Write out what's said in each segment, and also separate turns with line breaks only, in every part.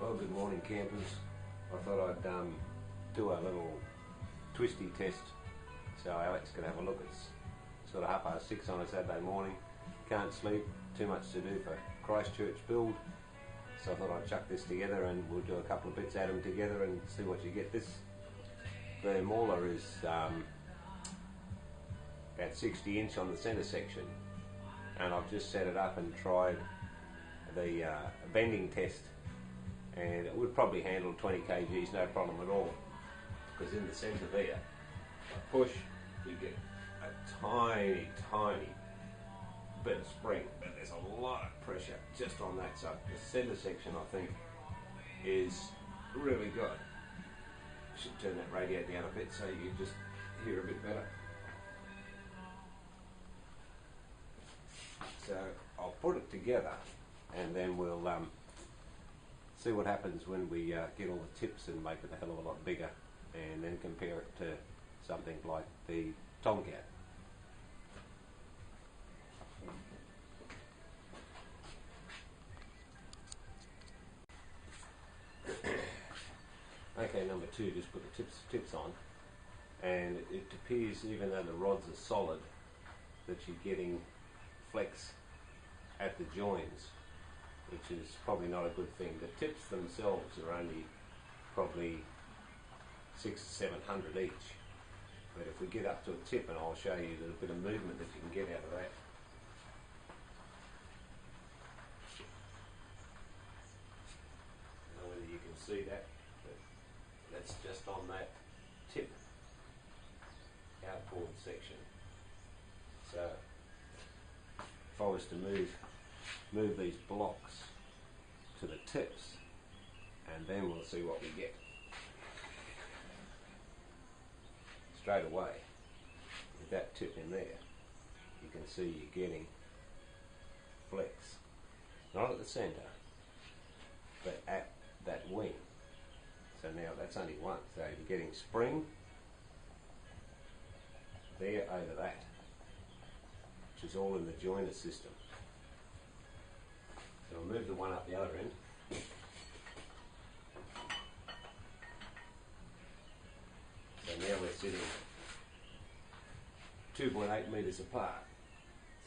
Well, good morning, campers. I thought I'd do a little twisty test so Alex can have a look. It's sort of 6:30 on a Saturday morning. Can't sleep, too much to do for Christchurch build. So I thought I'd chuck this together and we'll do a couple of bits at them together and see what you get. The mauler is about 60 inch on the centre section, and I've just set it up and tried the bending test, and it would probably handle 20 kgs, no problem at all, because in the centre there, I push, you get a tiny bit of spring, but there's a lot of pressure just on that. So the centre section, I think, is really good. Should turn that radio down a bit so you just hear a bit better. So I'll put it together and then we'll see what happens when we get all the tips and make it a hell of a lot bigger, and then compare it to something like the Tomcat. Okay, number two, just put the tips on, and it appears, even though the rods are solid, that you're getting flex at the joins, which is probably not a good thing. The tips themselves are only probably 600 to 700 each, but if we get up to a tip, and I'll show you the bit of movement that you can get out of that. I don't know whether you can see that, but that's just on that tip outboard section. So if I was to move these blocks to the tips, and then we'll see what we get. Straight away, with that tip in there, you can see you're getting flex, not at the centre, but at that wing. So now that's only one, so you're getting spring there over that, which is all in the joiner system. So I'll move the one up the other end. So now we're sitting 2.8 metres apart.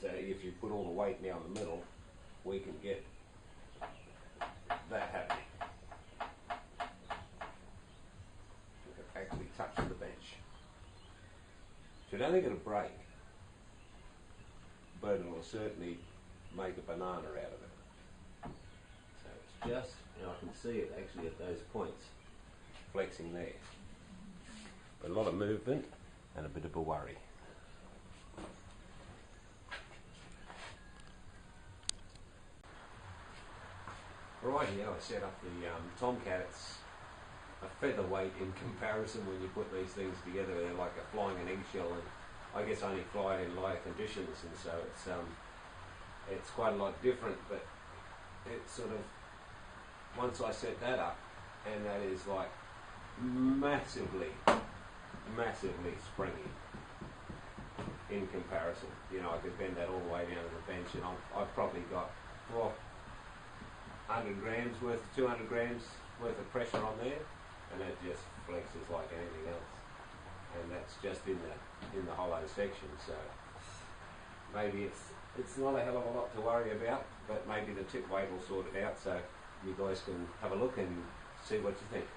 So if you put all the weight now in the middle, we can get that happening. We can actually touch the bench. So I don't think it'll break, but it'll certainly make a banana out of it. So it's just, and I can see it actually at those points, flexing there. But a lot of movement and a bit of a worry. Right here, I set up the Tomcat. It's a featherweight in comparison when you put these things together. They're like a flying an eggshell, and I guess only fly in lighter conditions, and so it's quite a lot different. But it's sort of, once I set that up, and that is like massively springy in comparison. You know, I could bend that all the way down to the bench, and I've probably got 100 grams worth, 200 grams worth of pressure on there, and that just flexes like anything else. And that's just in the hollow section. So maybe it's not a hell of a lot to worry about, but maybe the tip weight will sort it out. So you guys can have a look and see what you think.